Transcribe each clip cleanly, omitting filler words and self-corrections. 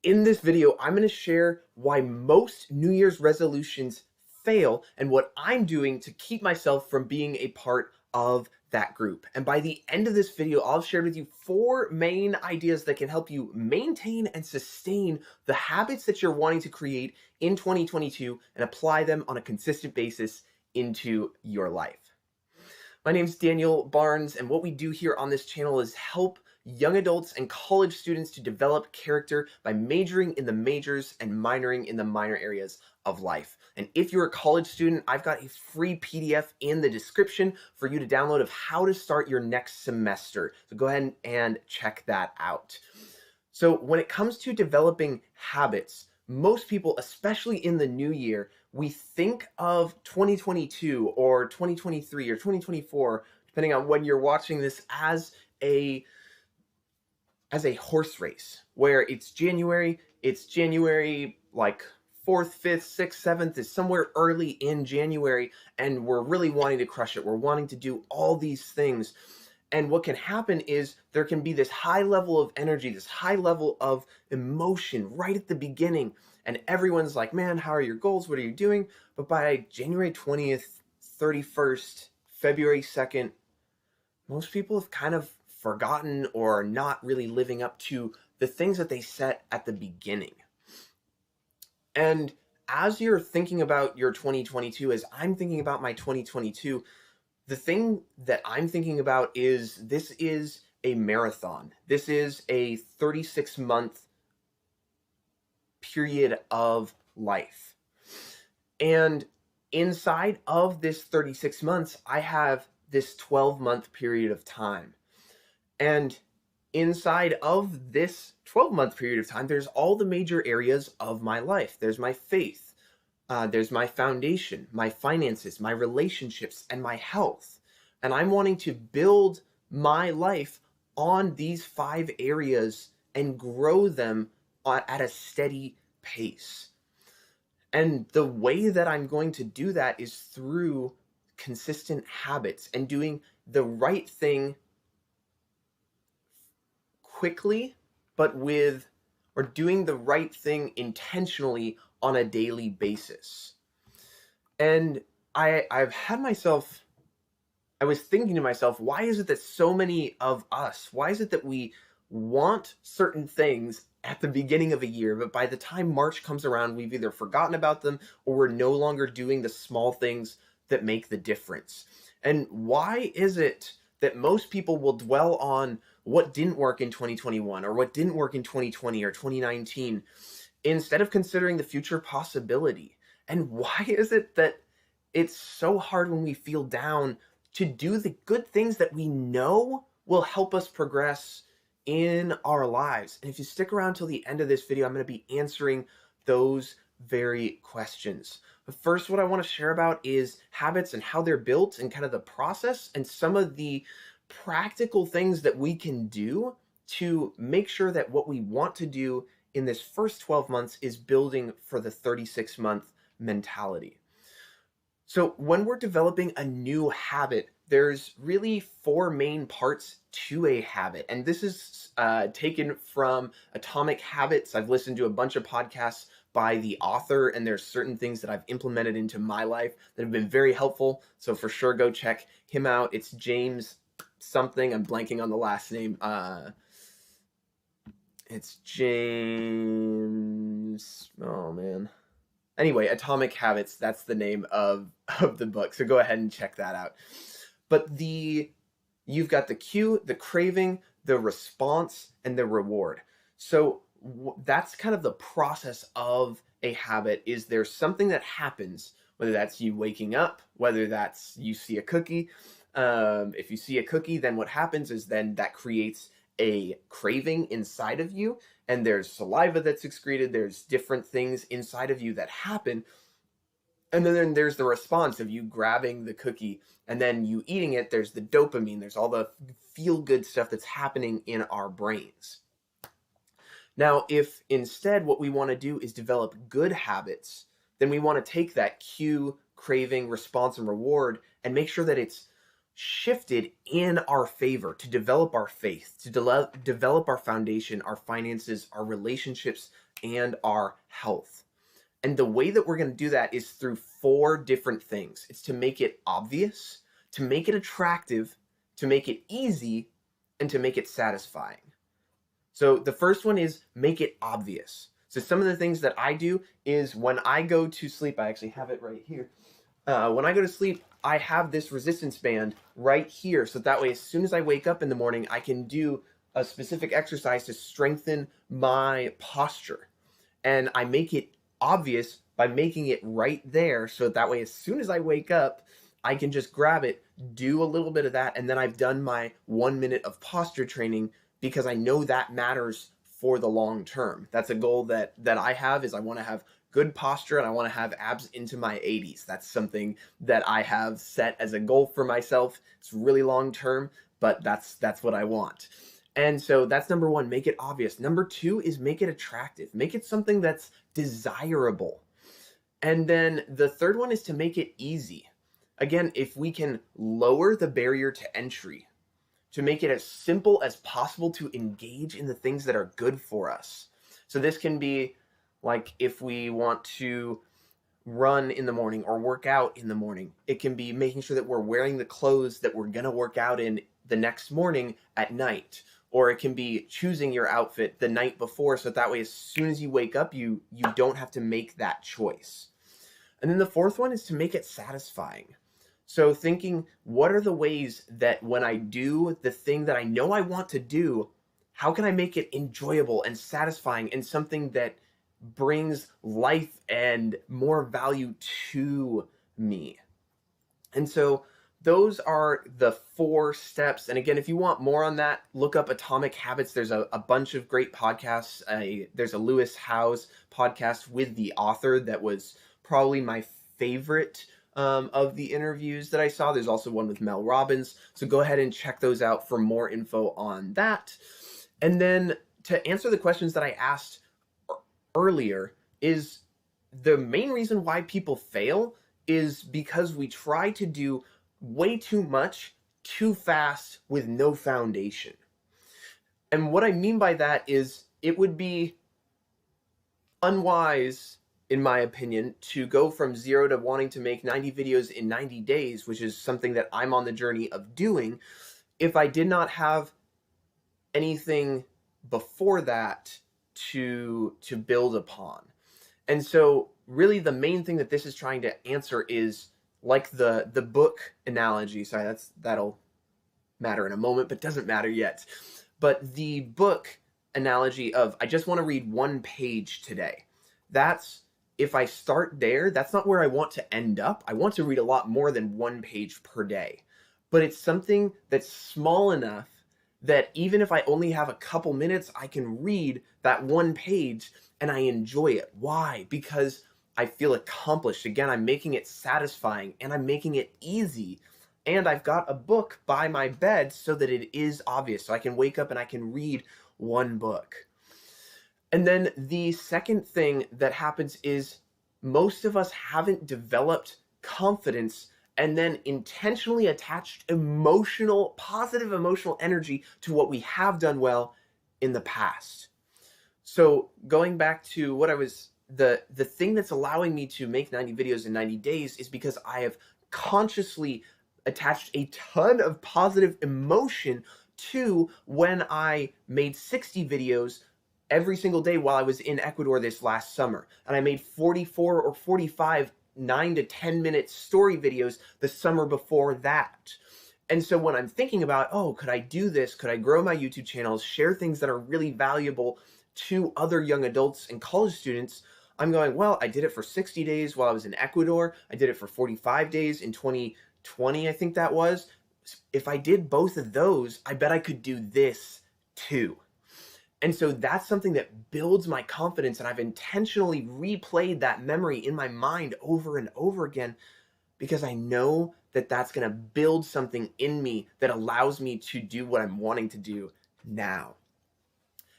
In this video, I'm going to share why most New Year's resolutions fail and what I'm doing to keep myself from being a part of that group. And by the end of this video, I'll share with you 4 main ideas that can help you maintain and sustain the habits that you're wanting to create in 2022 and apply them on a consistent basis into your life. My name is Daniel Baarns, and what we do here on this channel is help young adults and college students to develop character by majoring in the majors and minoring in the minor areas of life. And if you're a college student, I've got a free PDF in the description for you to download of how to start your next semester. So go ahead and check that out. So when it comes to developing habits, most people, especially in the new year, we think of 2022 or 2023 or 2024, depending on when you're watching this, as a horse race where it's January like 4th, 5th, 6th, 7th is somewhere early in January, and we're really wanting to crush it. We're wanting to do all these things. And what can happen is there can be this high level of energy, this high level of emotion right at the beginning. And everyone's like, man, how are your goals? What are you doing? But by January 20th, 31st, February 2nd, most people have kind of forgotten or are not really living up to the things that they set at the beginning. And as you're thinking about your 2022, as I'm thinking about my 2022, the thing that I'm thinking about is this is a marathon. This is a 36-month period of life. And inside of this 36 months, I have this 12-month period of time. And inside of this 12-month period of time, there's all the major areas of my life. There's my faith, there's my foundation, my finances, my relationships, and my health. And I'm wanting to build my life on these 5 areas and grow them at a steady pace. And the way that I'm going to do that is through consistent habits and doing the right thing quickly, or doing the right thing intentionally on a daily basis. And I was thinking to myself, why is it that so many of us, why is it that we want certain things at the beginning of a year, but by the time March comes around, we've either forgotten about them or we're no longer doing the small things that make the difference? And why is it that most people will dwell on what didn't work in 2021 or what didn't work in 2020 or 2019 instead of considering the future possibility? And why is it that it's so hard when we feel down to do the good things that we know will help us progress in our lives? And if you stick around till the end of this video, I'm going to be answering those very questions. But first, what I want to share about is habits and how they're built and kind of the process and some of the practical things that we can do to make sure that what we want to do in this first 12 months is building for the 36-month mentality. So when we're developing a new habit, there's really 4 main parts to a habit. And this is taken from Atomic Habits. I've listened to a bunch of podcasts by the author, and there's certain things that I've implemented into my life that have been very helpful. So for sure, go check him out. It's James something. I'm blanking on the last name. It's James. Oh, man. Anyway, Atomic Habits, that's the name of the book. So go ahead and check that out. But you've got the cue, the craving, the response, and the reward. So that's kind of the process of a habit. Is there something that happens, whether that's you waking up, whether that's you see a cookie. If you see a cookie, then what happens is then that creates a craving inside of you, and there's saliva that's excreted. There's different things inside of you that happen. And then there's the response of you grabbing the cookie and then you eating it. There's the dopamine. There's all the feel-good stuff that's happening in our brains. Now, if instead what we want to do is develop good habits, then we want to take that cue, craving, response, and reward and make sure that it's shifted in our favor to develop our faith, to develop our foundation, our finances, our relationships, and our health. And the way that we're going to do that is through 4 different things. It's to make it obvious, to make it attractive, to make it easy, and to make it satisfying. So the first one is make it obvious. So some of the things that I do is when I go to sleep, I actually have it right here. When I go to sleep, I have this resistance band right here. So that way, as soon as I wake up in the morning, I can do a specific exercise to strengthen my posture. And I make it obvious by making it right there. So that way, as soon as I wake up, I can just grab it, do a little bit of that, and then I've done my 1 minute of posture training because I know that matters for the long term. That's a goal that I have, is I want to have good posture and I want to have abs into my 80s. That's something that I have set as a goal for myself. It's really long term, but that's what I want. And so that's number 1, make it obvious. Number 2 is make it attractive. Make it something that's desirable. And then the third one is to make it easy. Again, if we can lower the barrier to entry, to make it as simple as possible to engage in the things that are good for us. So this can be like if we want to run in the morning or work out in the morning, it can be making sure that we're wearing the clothes that we're going to work out in the next morning at night. Or it can be choosing your outfit the night before, so that way as soon as you wake up, you don't have to make that choice. And then the fourth one is to make it satisfying. So thinking, what are the ways that when I do the thing that I know I want to do, how can I make it enjoyable and satisfying and something that brings life and more value to me? And so those are the 4 steps. And again, if you want more on that, look up Atomic Habits. There's a bunch of great podcasts. There's a Lewis Howes podcast with the author that was probably my favorite of the interviews that I saw. There's also one with Mel Robbins. So go ahead and check those out for more info on that. And then to answer the questions that I asked earlier, is the main reason why people fail is because we try to do way too much, too fast, with no foundation. And what I mean by that is it would be unwise, in my opinion, to go from 0 to wanting to make 90 videos in 90 days, which is something that I'm on the journey of doing, if I did not have anything before that to build upon. And so really the main thing that this is trying to answer is like the book analogy. Sorry, that'll matter in a moment, but doesn't matter yet. But the book analogy of, I just want to read 1 page today. That's, if I start there, that's not where I want to end up. I want to read a lot more than 1 page per day. But it's something that's small enough that even if I only have a couple minutes, I can read that 1 page and I enjoy it. Why? Because I feel accomplished. Again, I'm making it satisfying and I'm making it easy. And I've got a book by my bed so that it is obvious. So I can wake up and I can read 1 book. And then the second thing that happens is most of us haven't developed confidence and then intentionally attached positive emotional energy to what we have done well in the past. So going back to what the thing that's allowing me to make 90 videos in 90 days is because I have consciously attached a ton of positive emotion to when I made 60 videos every single day while I was in Ecuador this last summer. And I made 44 or 45 9 to 10 minute story videos the summer before that. And so when I'm thinking about, oh, could I do this? Could I grow my YouTube channels, share things that are really valuable to other young adults and college students? I'm going, well, I did it for 60 days while I was in Ecuador. I did it for 45 days in 2020, I think that was. If I did both of those, I bet I could do this too. And so that's something that builds my confidence, and I've intentionally replayed that memory in my mind over and over again because I know that that's going to build something in me that allows me to do what I'm wanting to do now.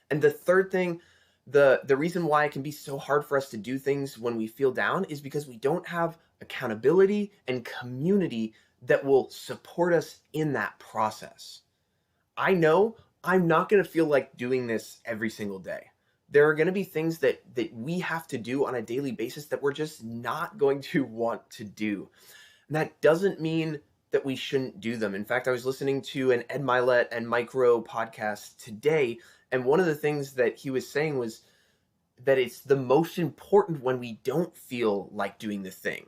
And the third thing, the reason why it can be so hard for us to do things when we feel down is because we don't have accountability and community that will support us in that process. I know I'm not going to feel like doing this every single day. there are going to be things that we have to do on a daily basis that we're just not going to want to do. And that doesn't mean that we shouldn't do them. In fact, I was listening to an Ed Milet and Micro podcast today, and one of the things that he was saying was that it's the most important when we don't feel like doing the thing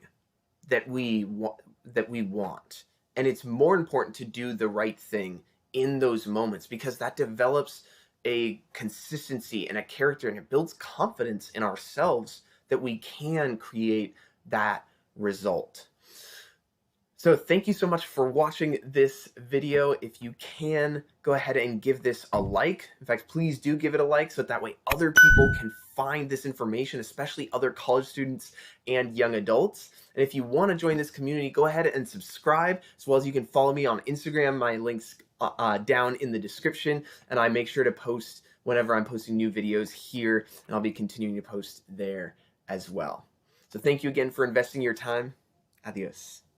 that we want. And it's more important to do the right thing in those moments, because that develops a consistency and a character, and it builds confidence in ourselves that we can create that result. So thank you so much for watching this video. If you can, go ahead and give this a like. In fact, please do give it a like so that way other people can find this information, especially other college students and young adults. And if you want to join this community, go ahead and subscribe, as well as you can follow me on Instagram. My links down in the description, and I make sure to post whenever I'm posting new videos here, and I'll be continuing to post there as well. So thank you again for investing your time. Adios.